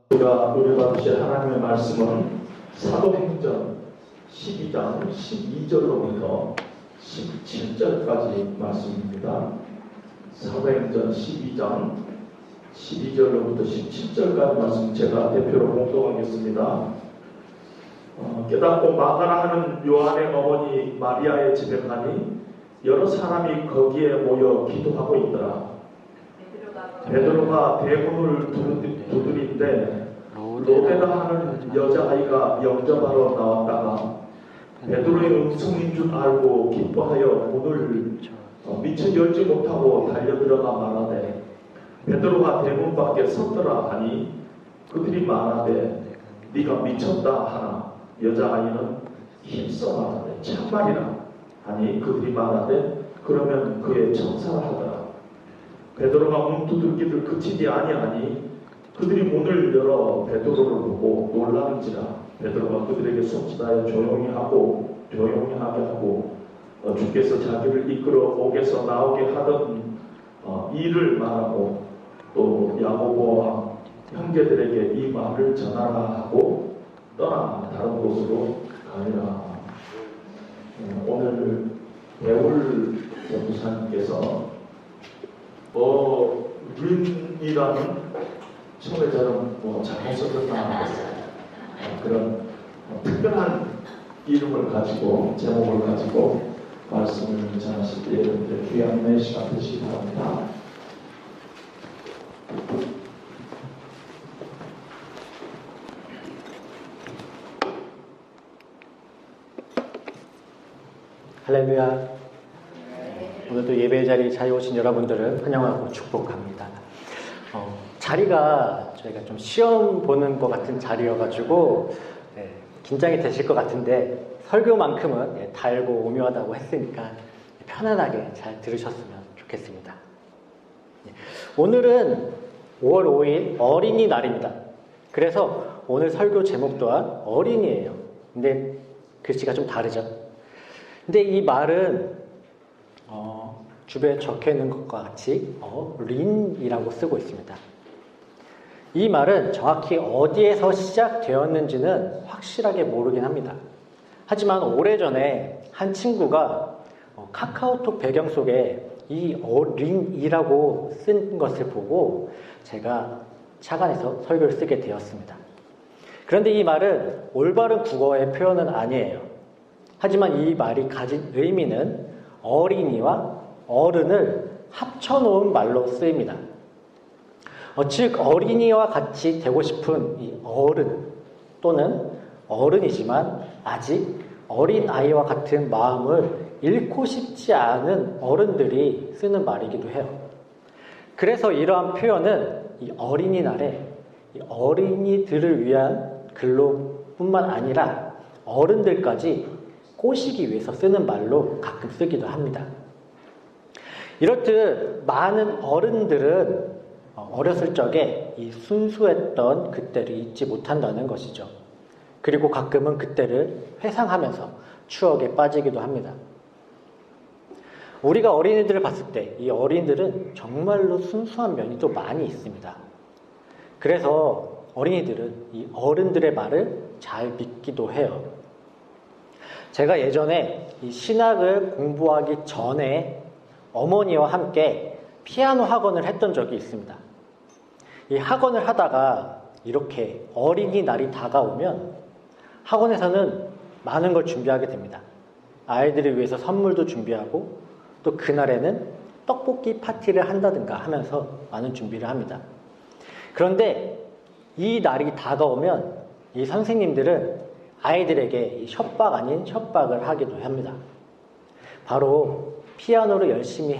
우리가 노래받으실 하나님의 말씀은 사도행전 12장 12절로부터 17절까지 말씀입니다. 사도행전 12장 12절로부터 17절까지 말씀 제가 대표로 봉독하겠습니다. 깨닫고 마가라 하는 요한의 어머니 마리아의 집에 가니 여러 사람이 거기에 모여 기도하고 있더라. 베드로가 대문을 두드린데 로데라 하는 여자아이가 영접하러 나왔다가 베드로의 음성인 줄 알고 기뻐하여 문을 미처 열지 못하고 달려들어가 말하되 베드로가 대문 밖에 섰더라 하니 그들이 말하되 네가 미쳤다 하나 여자아이는 힘써 말하되 참말이라 하니 그들이 말하되 그러면 그의 청사를 하더라. 베드로가 문 두들기를 그치지 아니하니 그들이 문을 열어 베드로를 보고 놀라는지라. 베드로가 그들에게 손짓하여 조용히 하게 하고 주께서 자기를 이끌어 옥에서 나오게 하던 일을 말하고 또 야고보와 형제들에게 이 말을 전하라 하고 떠나 다른 곳으로 가니라. 오늘 배울 전도사님께서 린이라는 처음에 저는 잘못 썼나 그런 특별한 이름을 가지고 제목을 가지고 말씀을 전하실 때 여러분들 귀한 시간 되시기 바랍니다. 할렐루야. 오늘도 예배 자리에 잘 오신 여러분들을 환영하고 축복합니다. 자리가 저희가 좀 시험 보는 것 같은 자리여가지고 긴장이 되실 것 같은데 설교만큼은 달고 오묘하다고 했으니까 편안하게 잘 들으셨으면 좋겠습니다. 오늘은 5월 5일 어린이날입니다. 그래서 오늘 설교 제목 또한 어린이에요. 근데 글씨가 좀 다르죠. 근데 이 말은 주변에 적혀있는 것과 같이 린이라고 쓰고 있습니다. 이 말은 정확히 어디에서 시작되었는지는 확실하게 모르긴 합니다. 하지만 오래전에 한 친구가 카카오톡 배경 속에 이 린이라고 쓴 것을 보고 제가 착안해서 설교를 쓰게 되었습니다. 그런데 이 말은 올바른 국어의 표현은 아니에요. 하지만 이 말이 가진 의미는 어린이와 어른을 합쳐놓은 말로 쓰입니다. 즉 어린이와 같이 되고 싶은 이 어른 또는 어른이지만 아직 어린아이와 같은 마음을 잃고 싶지 않은 어른들이 쓰는 말이기도 해요. 그래서 이러한 표현은 이 어린이날에 이 어린이들을 위한 글로 뿐만 아니라 어른들까지 꼬시기 위해서 쓰는 말로 가끔 쓰기도 합니다. 이렇듯 많은 어른들은 어렸을 적에 이 순수했던 그때를 잊지 못한다는 것이죠. 그리고 가끔은 그때를 회상하면서 추억에 빠지기도 합니다. 우리가 어린이들을 봤을 때 이 어린이들은 정말로 순수한 면이 또 많이 있습니다. 그래서 어린이들은 이 어른들의 말을 잘 믿기도 해요. 제가 예전에 이 신학을 공부하기 전에 어머니와 함께 피아노 학원을 했던 적이 있습니다. 이 학원을 하다가 이렇게 어린이날이 다가오면 학원에서는 많은 걸 준비하게 됩니다. 아이들을 위해서 선물도 준비하고 또 그날에는 떡볶이 파티를 한다든가 하면서 많은 준비를 합니다. 그런데 이 날이 다가오면 이 선생님들은 아이들에게 협박 아닌 협박을 하기도 합니다. 바로 피아노를 열심히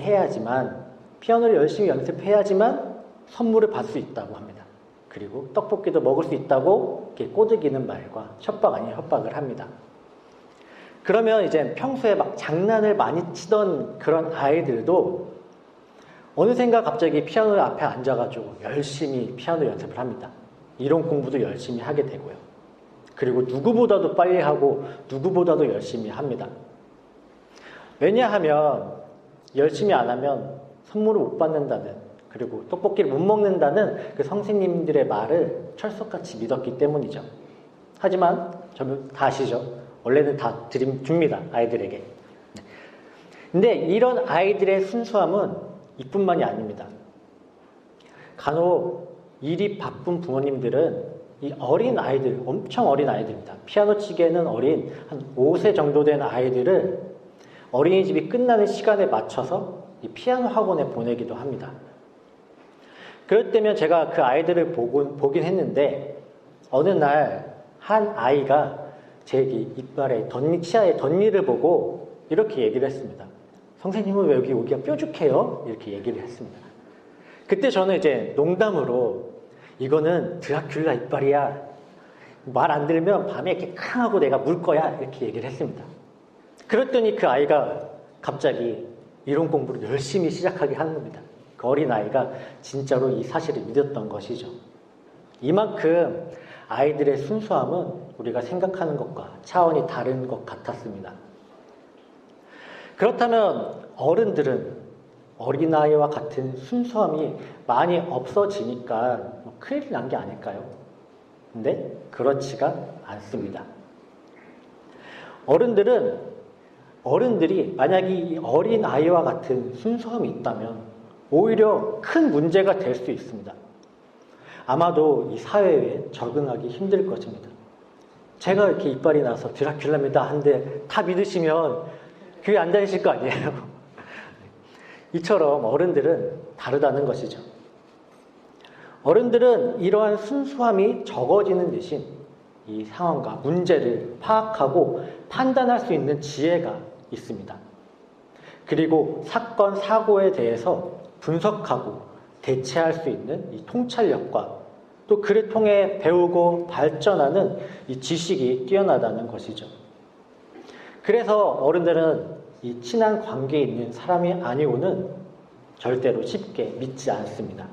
연습해야지만 선물을 받을 수 있다고 합니다. 그리고 떡볶이도 먹을 수 있다고 이렇게 꼬드기는 말과 협박 아닌 협박을 합니다. 그러면 이제 평소에 막 장난을 많이 치던 그런 아이들도 어느샌가 갑자기 피아노 앞에 앉아가지고 열심히 피아노 연습을 합니다. 이론 공부도 열심히 하게 되고요. 그리고 누구보다도 빨리 하고 누구보다도 열심히 합니다. 왜냐하면 열심히 안 하면 선물을 못 받는다는 그리고 떡볶이를 못 먹는다는 그 선생님들의 말을 철석같이 믿었기 때문이죠. 하지만 저는 다 아시죠? 원래는 다 줍니다. 아이들에게. 근데 이런 아이들의 순수함은 이뿐만이 아닙니다. 간혹 일이 바쁜 부모님들은 이 어린 아이들, 엄청 어린 아이들입니다. 피아노 치기에는 어린 한 5세 정도 된 아이들을 어린이집이 끝나는 시간에 맞춰서 이 피아노 학원에 보내기도 합니다. 그럴 때면 제가 그 아이들을 보긴 했는데 어느 날 한 아이가 제 이빨에 치아에 덧니를 보고 이렇게 얘기를 했습니다. 선생님은 왜 여기가 뾰족해요? 이렇게 얘기를 했습니다. 그때 저는 이제 농담으로 이거는 드라큘라 이빨이야. 말 안 들으면 밤에 이렇게 캉 하고 내가 물 거야. 이렇게 얘기를 했습니다. 그랬더니 그 아이가 갑자기 이론 공부를 열심히 시작하게 하는 겁니다. 그 어린 아이가 진짜로 이 사실을 믿었던 것이죠. 이만큼 아이들의 순수함은 우리가 생각하는 것과 차원이 다른 것 같았습니다. 그렇다면 어른들은 어린아이와 같은 순수함이 많이 없어지니까 큰일 난 게 아닐까요? 근데 그렇지가 않습니다. 어른들이 만약에 이 어린아이와 같은 순수함이 있다면 오히려 큰 문제가 될 수 있습니다. 아마도 이 사회에 적응하기 힘들 것입니다. 제가 이렇게 이빨이 나서 드라큘라입니다 한데 다 믿으시면 교회 안 다니실 거 아니에요? 이처럼 어른들은 다르다는 것이죠. 어른들은 이러한 순수함이 적어지는 대신 이 상황과 문제를 파악하고 판단할 수 있는 지혜가 있습니다. 그리고 사건, 사고에 대해서 분석하고 대체할 수 있는 이 통찰력과 또 그를 통해 배우고 발전하는 이 지식이 뛰어나다는 것이죠. 그래서 어른들은 이 친한 관계에 있는 사람이 아니고는 절대로 쉽게 믿지 않습니다.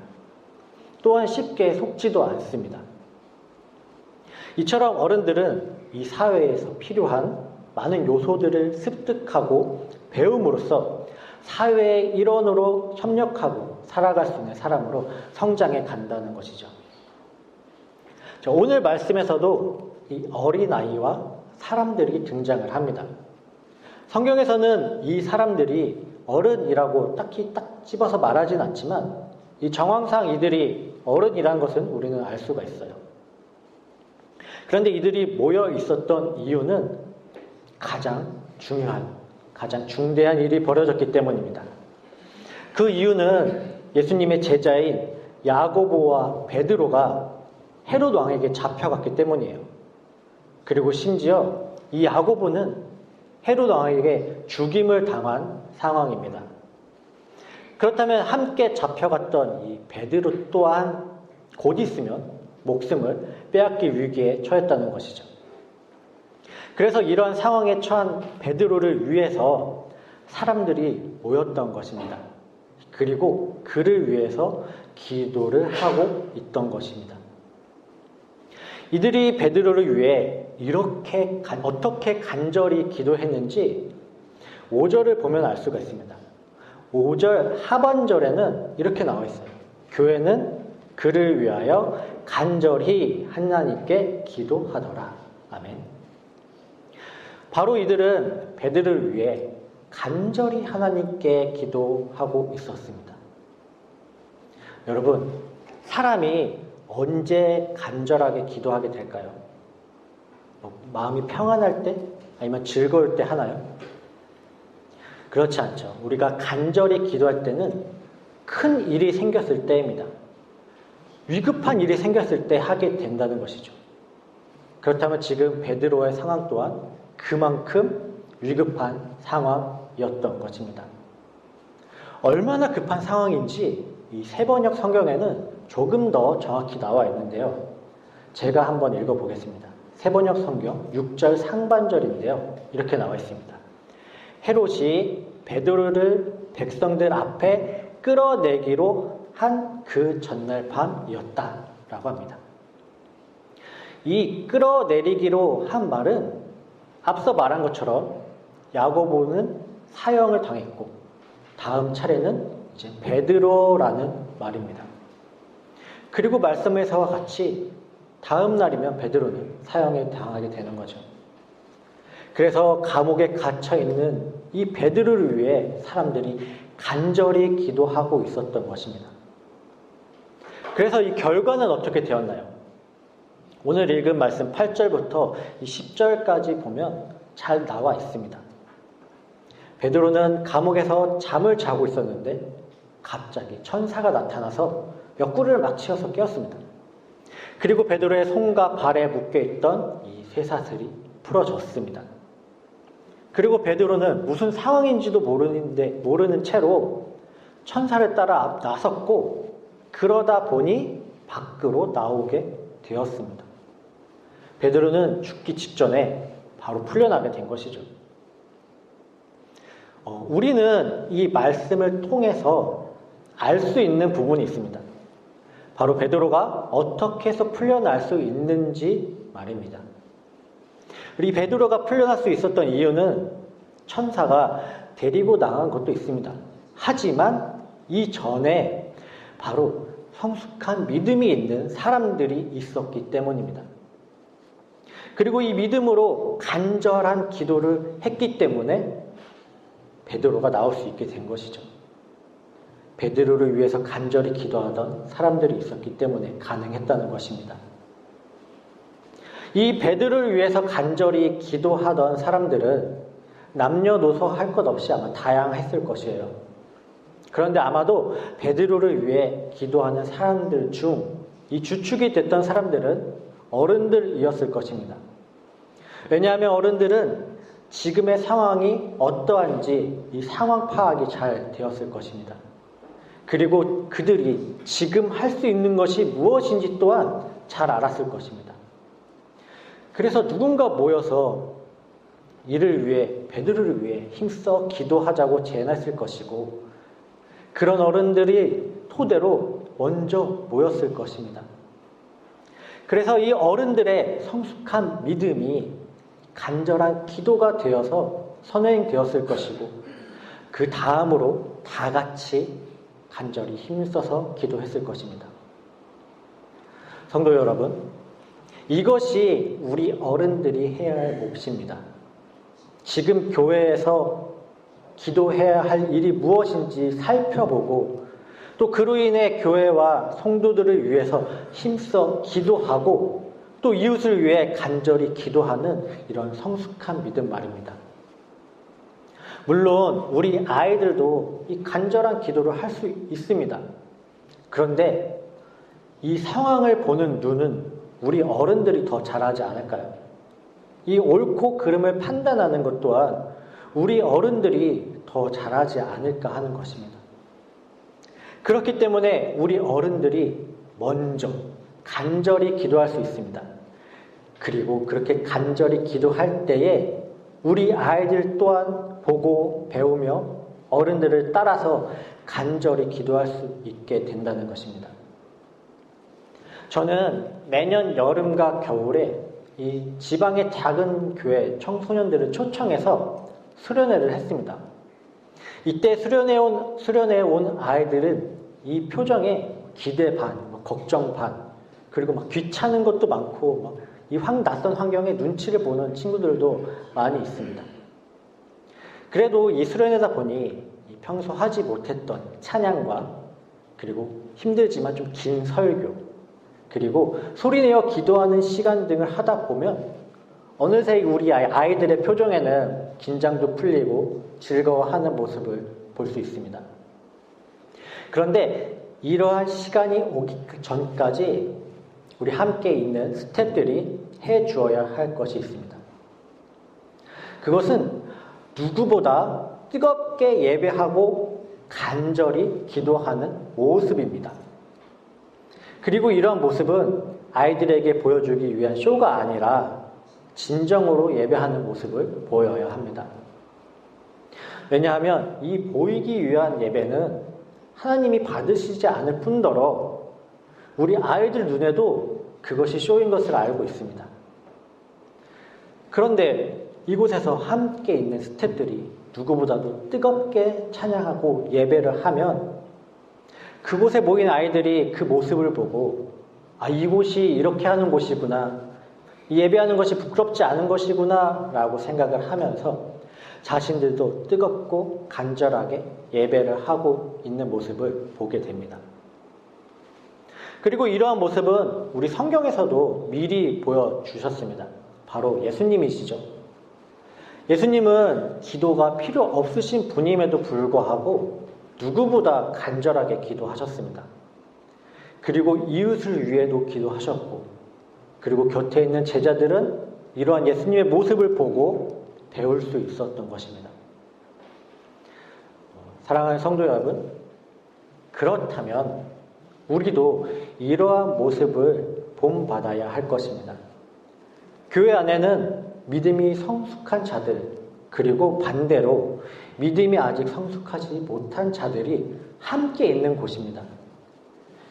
또한 쉽게 속지도 않습니다. 이처럼 어른들은 이 사회에서 필요한 많은 요소들을 습득하고 배움으로써 사회의 일원으로 협력하고 살아갈 수 있는 사람으로 성장해 간다는 것이죠. 오늘 말씀에서도 이 어린아이와 사람들이 등장을 합니다. 성경에서는 이 사람들이 어른이라고 딱히 딱 집어서 말하진 않지만 이 정황상 이들이 어른이라는 것은 우리는 알 수가 있어요. 그런데 이들이 모여 있었던 이유는 가장 중요한, 가장 중대한 일이 벌어졌기 때문입니다. 그 이유는 예수님의 제자인 야고보와 베드로가 헤롯 왕에게 잡혀갔기 때문이에요. 그리고 심지어 이 야고보는 헤롯 왕에게 죽임을 당한 상황입니다. 그렇다면 함께 잡혀갔던 이 베드로 또한 곧 있으면 목숨을 빼앗길 위기에 처했다는 것이죠. 그래서 이러한 상황에 처한 베드로를 위해서 사람들이 모였던 것입니다. 그리고 그를 위해서 기도를 하고 있던 것입니다. 이들이 베드로를 위해 어떻게 간절히 기도했는지 5절을 보면 알 수가 있습니다. 5절 하반절에는 이렇게 나와 있어요. 교회는 그를 위하여 간절히 하나님께 기도하더라. 아멘. 바로 이들은 베드로를 위해 간절히 하나님께 기도하고 있었습니다. 여러분, 사람이 언제 간절하게 기도하게 될까요? 마음이 평안할 때? 아니면 즐거울 때 하나요? 그렇지 않죠. 우리가 간절히 기도할 때는 큰 일이 생겼을 때입니다. 위급한 일이 생겼을 때 하게 된다는 것이죠. 그렇다면 지금 베드로의 상황 또한 그만큼 위급한 상황이었던 것입니다. 얼마나 급한 상황인지 이 세번역 성경에는 조금 더 정확히 나와 있는데요. 제가 한번 읽어보겠습니다. 세번역 성경 6절 상반절인데요. 이렇게 나와 있습니다. 헤롯이 베드로를 백성들 앞에 끌어내기로 한 그 전날 밤이었다 라고 합니다. 이 끌어내리기로 한 말은 앞서 말한 것처럼 야고보는 사형을 당했고 다음 차례는 이제 베드로라는 말입니다. 그리고 말씀에서와 같이 다음 날이면 베드로는 사형에 당하게 되는 거죠. 그래서 감옥에 갇혀 있는 이 베드로를 위해 사람들이 간절히 기도하고 있었던 것입니다. 그래서 이 결과는 어떻게 되었나요? 오늘 읽은 말씀 8절부터 이 10절까지 보면 잘 나와 있습니다. 베드로는 감옥에서 잠을 자고 있었는데 갑자기 천사가 나타나서 옆구리를 막 치어서 깨웠습니다. 그리고 베드로의 손과 발에 묶여있던 이 쇠사슬이 풀어졌습니다. 그리고 베드로는 무슨 상황인지도 모르는 채로 천사를 따라 나섰고 그러다 보니 밖으로 나오게 되었습니다. 베드로는 죽기 직전에 바로 풀려나게 된 것이죠. 우리는 이 말씀을 통해서 알 수 있는 부분이 있습니다. 바로 베드로가 어떻게 해서 풀려날 수 있는지 말입니다. 이 베드로가 풀려날 수 있었던 이유는 천사가 데리고 나간 것도 있습니다. 하지만 이전에 바로 성숙한 믿음이 있는 사람들이 있었기 때문입니다. 그리고 이 믿음으로 간절한 기도를 했기 때문에 베드로가 나올 수 있게 된 것이죠. 베드로를 위해서 간절히 기도하던 사람들이 있었기 때문에 가능했다는 것입니다. 이 베드로를 위해서 간절히 기도하던 사람들은 남녀노소 할 것 없이 아마 다양했을 것이에요. 그런데 아마도 베드로를 위해 기도하는 사람들 중 이 주축이 됐던 사람들은 어른들이었을 것입니다. 왜냐하면 어른들은 지금의 상황이 어떠한지 이 상황 파악이 잘 되었을 것입니다. 그리고 그들이 지금 할 수 있는 것이 무엇인지 또한 잘 알았을 것입니다. 그래서 누군가 모여서 이를 위해, 베드로를 위해 힘써 기도하자고 제안했을 것이고 그런 어른들이 토대로 먼저 모였을 것입니다. 그래서 이 어른들의 성숙한 믿음이 간절한 기도가 되어서 선행되었을 것이고 그 다음으로 다 같이 간절히 힘써서 기도했을 것입니다. 성도 여러분, 이것이 우리 어른들이 해야 할 몫입니다. 지금 교회에서 기도해야 할 일이 무엇인지 살펴보고 또 그로 인해 교회와 성도들을 위해서 힘써 기도하고 또 이웃을 위해 간절히 기도하는 이런 성숙한 믿음 말입니다. 물론 우리 아이들도 이 간절한 기도를 할 수 있습니다. 그런데 이 상황을 보는 눈은 우리 어른들이 더 잘하지 않을까요? 이 옳고 그름을 판단하는 것 또한 우리 어른들이 더 잘하지 않을까 하는 것입니다. 그렇기 때문에 우리 어른들이 먼저 간절히 기도할 수 있습니다. 그리고 그렇게 간절히 기도할 때에 우리 아이들 또한 보고 배우며 어른들을 따라서 간절히 기도할 수 있게 된다는 것입니다. 저는 매년 여름과 겨울에 이 지방의 작은 교회 청소년들을 초청해서 수련회를 했습니다. 이때 수련회에 온 아이들은 이 표정에 기대 반, 걱정 반, 그리고 막 귀찮은 것도 많고 이 낯선 환경에 눈치를 보는 친구들도 많이 있습니다. 그래도 이 수련회다 보니 평소 하지 못했던 찬양과 그리고 힘들지만 좀 긴 설교 그리고 소리내어 기도하는 시간 등을 하다 보면 어느새 우리 아이들의 표정에는 긴장도 풀리고 즐거워하는 모습을 볼 수 있습니다. 그런데 이러한 시간이 오기 전까지 우리 함께 있는 스태프들이 해주어야 할 것이 있습니다. 그것은 누구보다 뜨겁게 예배하고 간절히 기도하는 모습입니다. 그리고 이러한 모습은 아이들에게 보여주기 위한 쇼가 아니라 진정으로 예배하는 모습을 보여야 합니다. 왜냐하면 이 보이기 위한 예배는 하나님이 받으시지 않을 뿐더러 우리 아이들 눈에도 그것이 쇼인 것을 알고 있습니다. 그런데 이곳에서 함께 있는 스태프들이 누구보다도 뜨겁게 찬양하고 예배를 하면 그곳에 모인 아이들이 그 모습을 보고 아, 이곳이 이렇게 하는 곳이구나. 예배하는 것이 부끄럽지 않은 것이구나 라고 생각을 하면서 자신들도 뜨겁고 간절하게 예배를 하고 있는 모습을 보게 됩니다. 그리고 이러한 모습은 우리 성경에서도 미리 보여주셨습니다. 바로 예수님이시죠. 예수님은 기도가 필요 없으신 분임에도 불구하고 누구보다 간절하게 기도하셨습니다. 그리고 이웃을 위해도 기도하셨고, 그리고 곁에 있는 제자들은 이러한 예수님의 모습을 보고 배울 수 있었던 것입니다. 사랑하는 성도 여러분, 그렇다면 우리도 이러한 모습을 본받아야 할 것입니다. 교회 안에는 믿음이 성숙한 자들, 그리고 반대로 믿음이 아직 성숙하지 못한 자들이 함께 있는 곳입니다.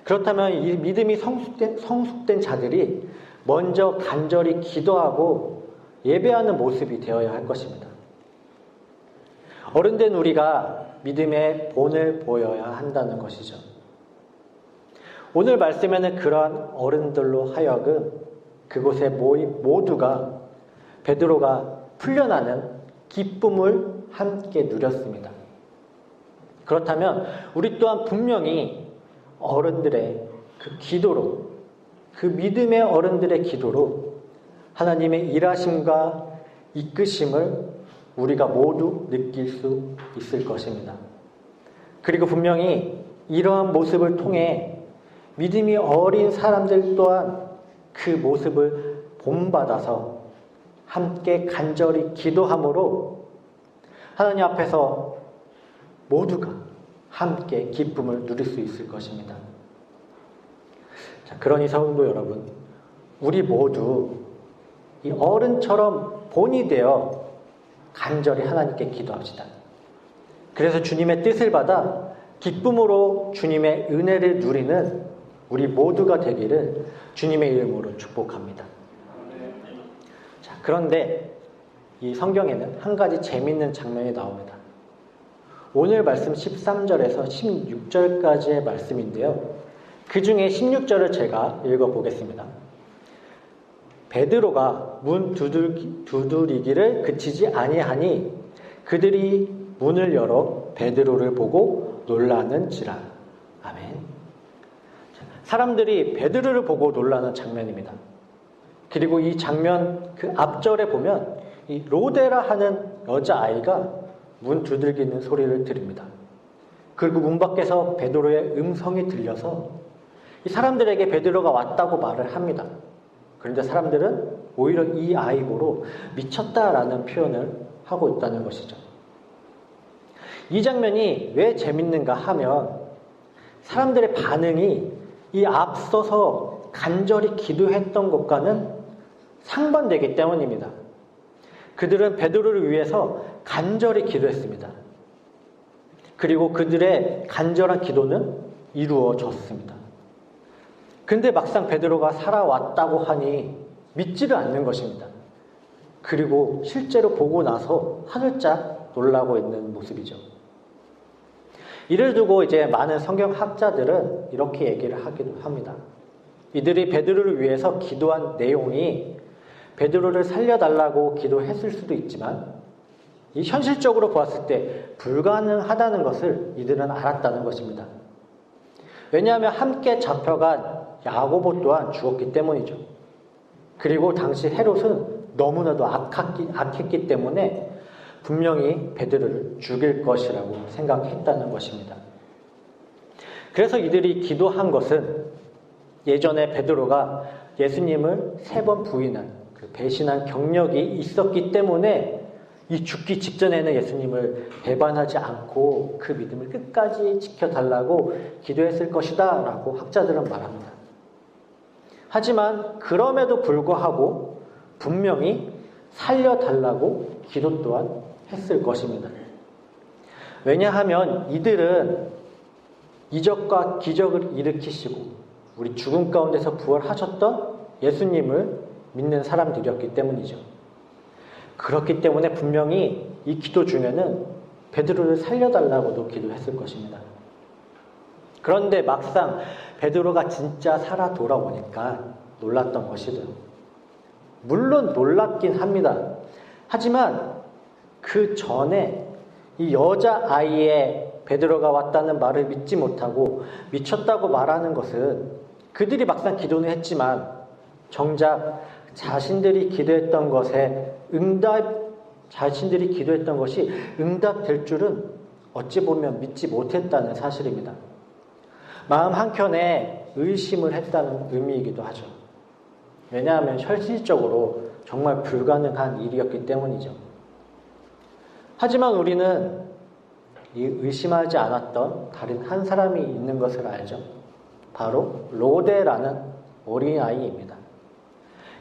그렇다면 이 믿음이 성숙된 자들이 먼저 간절히 기도하고 예배하는 모습이 되어야 할 것입니다. 어른된 우리가 믿음의 본을 보여야 한다는 것이죠. 오늘 말씀에는 그러한 어른들로 하여금 그곳에 모인 모두가 베드로가 풀려나는 기쁨을 함께 누렸습니다. 그렇다면 우리 또한 분명히 어른들의 그 기도로, 그 믿음의 어른들의 기도로 하나님의 일하심과 이끄심을 우리가 모두 느낄 수 있을 것입니다. 그리고 분명히 이러한 모습을 통해 믿음이 어린 사람들 또한 그 모습을 본받아서 함께 간절히 기도함으로 하나님 앞에서 모두가 함께 기쁨을 누릴 수 있을 것입니다. 자, 그러니 성도 여러분, 우리 모두 이 어른처럼 본이 되어 간절히 하나님께 기도합시다. 그래서 주님의 뜻을 받아 기쁨으로 주님의 은혜를 누리는 우리 모두가 되기를 주님의 이름으로 축복합니다. 자, 그런데 이 성경에는 한 가지 재미있는 장면이 나옵니다. 오늘 말씀 13절에서 16절까지의 말씀인데요. 그 중에 16절을 제가 읽어보겠습니다. 베드로가 문 두드리기를 그치지 아니하니 그들이 문을 열어 베드로를 보고 놀라는지라. 아멘. 사람들이 베드로를 보고 놀라는 장면입니다. 그리고 이 장면 그 앞절에 보면 이 로데라 하는 여자아이가 문 두들기는 소리를 들립니다. 그리고 문 밖에서 베드로의 음성이 들려서 이 사람들에게 베드로가 왔다고 말을 합니다. 그런데 사람들은 오히려 이 아이 보고 미쳤다라는 표현을 하고 있다는 것이죠. 이 장면이 왜 재밌는가 하면 사람들의 반응이 이 앞서서 간절히 기도했던 것과는 상반되기 때문입니다. 그들은 베드로를 위해서 간절히 기도했습니다. 그리고 그들의 간절한 기도는 이루어졌습니다. 근데 막상 베드로가 살아왔다고 하니 믿지를 않는 것입니다. 그리고 실제로 보고 나서 화들짝 놀라고 있는 모습이죠. 이를 두고 이제 많은 성경학자들은 이렇게 얘기를 하기도 합니다. 이들이 베드로를 위해서 기도한 내용이 베드로를 살려달라고 기도했을 수도 있지만 이 현실적으로 보았을 때 불가능하다는 것을 이들은 알았다는 것입니다. 왜냐하면 함께 잡혀간 야고보 또한 죽었기 때문이죠. 그리고 당시 헤롯은 너무나도 악했기 때문에 분명히 베드로를 죽일 것이라고 생각했다는 것입니다. 그래서 이들이 기도한 것은 예전에 베드로가 예수님을 3번 부인한 그 배신한 경력이 있었기 때문에 이 죽기 직전에는 예수님을 배반하지 않고 그 믿음을 끝까지 지켜달라고 기도했을 것이다 라고 학자들은 말합니다. 하지만 그럼에도 불구하고 분명히 살려달라고 기도 또한 했을 것입니다. 왜냐하면 이들은 이적과 기적을 일으키시고 우리 죽음 가운데서 부활하셨던 예수님을 믿는 사람들이었기 때문이죠. 그렇기 때문에 분명히 이 기도 중에는 베드로를 살려달라고도 기도했을 것입니다. 그런데 막상 베드로가 진짜 살아 돌아오니까 놀랐던 것이죠. 물론 놀랍긴 합니다. 하지만 그 전에 이 여자아이의 베드로가 왔다는 말을 믿지 못하고 미쳤다고 말하는 것은 그들이 막상 기도는 했지만 정작 자신들이 기도했던 것이 응답될 줄은 어찌 보면 믿지 못했다는 사실입니다. 마음 한켠에 의심을 했다는 의미이기도 하죠. 왜냐하면 현실적으로 정말 불가능한 일이었기 때문이죠. 하지만 우리는 이 의심하지 않았던 다른 한 사람이 있는 것을 알죠. 바로 로데라는 어린아이입니다.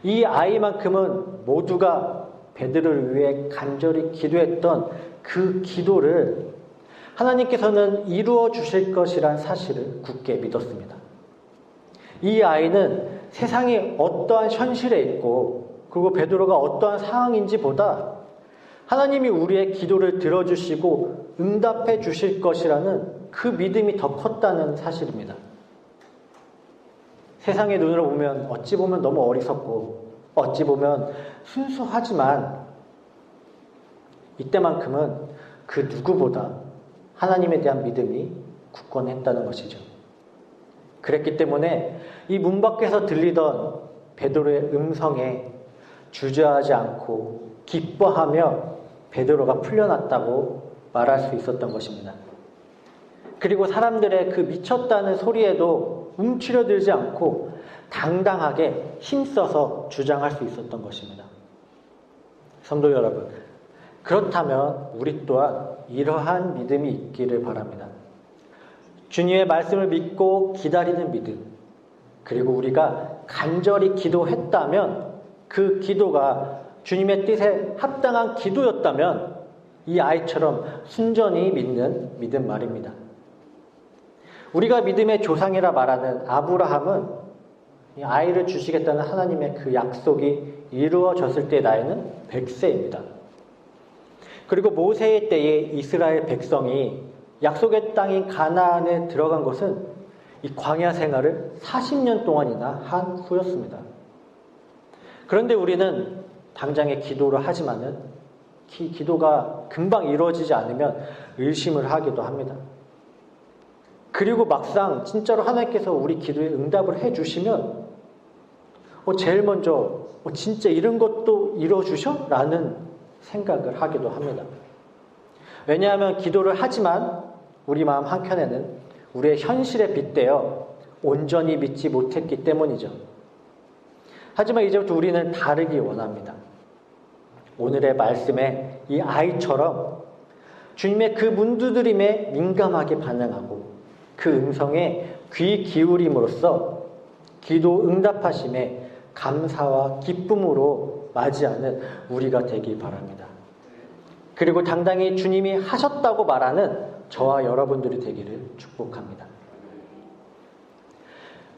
이 아이만큼은 모두가 베드로를 위해 간절히 기도했던 그 기도를 하나님께서는 이루어 주실 것이란 사실을 굳게 믿었습니다. 이 아이는 세상이 어떠한 현실에 있고 그리고 베드로가 어떠한 상황인지 보다 하나님이 우리의 기도를 들어주시고 응답해 주실 것이라는 그 믿음이 더 컸다는 사실입니다. 세상의 눈으로 보면 어찌 보면 너무 어리석고 어찌 보면 순수하지만 이때만큼은 그 누구보다 하나님에 대한 믿음이 굳건했다는 것이죠. 그랬기 때문에 이 문 밖에서 들리던 베드로의 음성에 주저하지 않고 기뻐하며 베드로가 풀려났다고 말할 수 있었던 것입니다. 그리고 사람들의 그 미쳤다는 소리에도 움츠려들지 않고 당당하게 힘써서 주장할 수 있었던 것입니다. 성도 여러분, 그렇다면 우리 또한 이러한 믿음이 있기를 바랍니다. 주님의 말씀을 믿고 기다리는 믿음, 그리고 우리가 간절히 기도했다면 그 기도가 주님의 뜻에 합당한 기도였다면 이 아이처럼 순전히 믿는 믿음 말입니다. 우리가 믿음의 조상이라 말하는 아브라함은 이 아이를 주시겠다는 하나님의 그 약속이 이루어졌을 때 나이는 100세입니다. 그리고 모세의 때에 이스라엘 백성이 약속의 땅인 가나안에 들어간 것은 이 광야 생활을 40년 동안이나 한 후였습니다. 그런데 우리는 당장에 기도를 하지만은 기도가 금방 이루어지지 않으면 의심을 하기도 합니다. 그리고 막상 진짜로 하나님께서 우리 기도에 응답을 해주시면 제일 먼저 진짜 이런 것도 이루어주셔? 라는 생각을 하기도 합니다. 왜냐하면 기도를 하지만 우리 마음 한켠에는 우리의 현실에 빗대어 온전히 믿지 못했기 때문이죠. 하지만 이제부터 우리는 다르기 원합니다. 오늘의 말씀에 이 아이처럼 주님의 그 문두드림에 민감하게 반응하고 그 음성에 귀 기울임으로써 기도 응답하심에 감사와 기쁨으로 맞이하는 우리가 되길 바랍니다. 그리고 당당히 주님이 하셨다고 말하는 저와 여러분들이 되기를 축복합니다.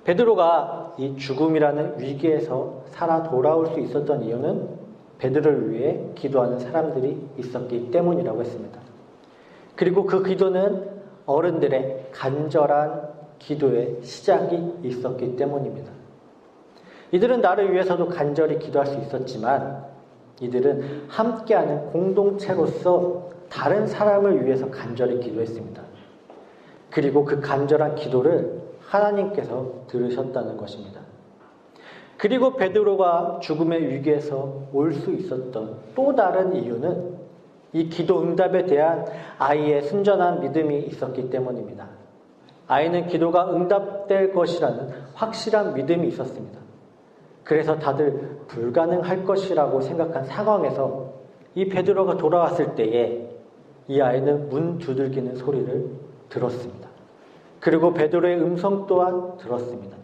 베드로가 이 죽음이라는 위기에서 살아 돌아올 수 있었던 이유는 베드로를 위해 기도하는 사람들이 있었기 때문이라고 했습니다. 그리고 그 기도는 어른들의 간절한 기도의 시작이 있었기 때문입니다. 이들은 나를 위해서도 간절히 기도할 수 있었지만 이들은 함께하는 공동체로서 다른 사람을 위해서 간절히 기도했습니다. 그리고 그 간절한 기도를 하나님께서 들으셨다는 것입니다. 그리고 베드로가 죽음의 위기에서 올 수 있었던 또 다른 이유는 이 기도 응답에 대한 아이의 순전한 믿음이 있었기 때문입니다. 아이는 기도가 응답될 것이라는 확실한 믿음이 있었습니다. 그래서 다들 불가능할 것이라고 생각한 상황에서 이 베드로가 돌아왔을 때에 이 아이는 문 두들기는 소리를 들었습니다. 그리고 베드로의 음성 또한 들었습니다.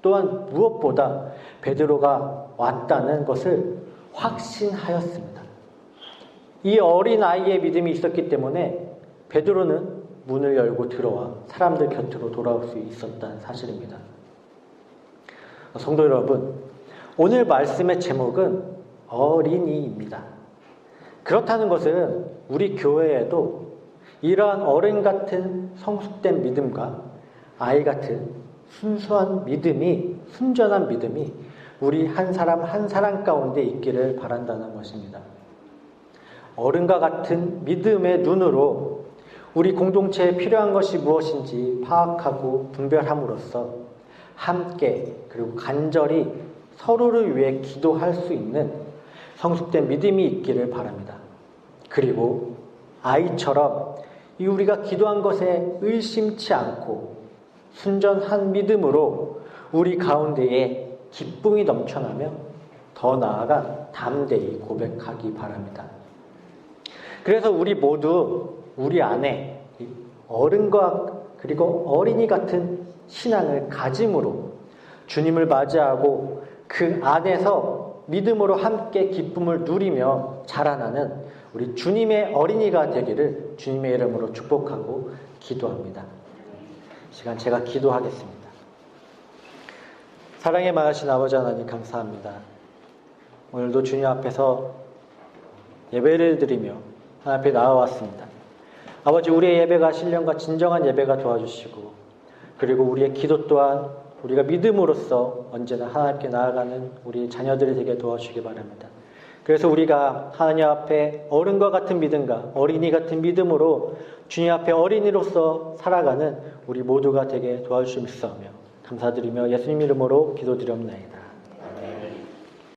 또한 무엇보다 베드로가 왔다는 것을 확신하였습니다. 이 어린 아이의 믿음이 있었기 때문에 베드로는 문을 열고 들어와 사람들 곁으로 돌아올 수 있었다는 사실입니다. 성도 여러분, 오늘 말씀의 제목은 어린이입니다. 그렇다는 것은 우리 교회에도 이러한 어른 같은 성숙된 믿음과 아이 같은 순수한 믿음이, 순전한 믿음이 우리 한 사람 한 사람 가운데 있기를 바란다는 것입니다. 어른과 같은 믿음의 눈으로 우리 공동체에 필요한 것이 무엇인지 파악하고 분별함으로써 함께 그리고 간절히 서로를 위해 기도할 수 있는 성숙된 믿음이 있기를 바랍니다. 그리고 아이처럼 이 우리가 기도한 것에 의심치 않고 순전한 믿음으로 우리 가운데에 기쁨이 넘쳐나며 더 나아가 담대히 고백하기 바랍니다. 그래서 우리 모두 우리 안에 어른과 그리고 어린이 같은 신앙을 가짐으로 주님을 맞이하고 그 안에서 믿음으로 함께 기쁨을 누리며 자라나는 우리 주님의 어린이가 되기를 주님의 이름으로 축복하고 기도합니다. 이 시간 제가 기도하겠습니다. 사랑의 많으신 아버지 하나님 감사합니다. 오늘도 주님 앞에서 예배를 드리며 하나님 앞에 나와왔습니다. 아버지, 우리의 예배가 신령과 진정한 예배가 도와주시고, 그리고 우리의 기도 또한 우리가 믿음으로써 언제나 하나님께 나아가는 우리 자녀들이 되게 도와주시기 바랍니다. 그래서 우리가 하나님 앞에 어른과 같은 믿음과 어린이 같은 믿음으로 주님 앞에 어린이로서 살아가는 우리 모두가 되게 도와주시옵소서. 감사드리며 예수님 이름으로 기도드리옵나이다.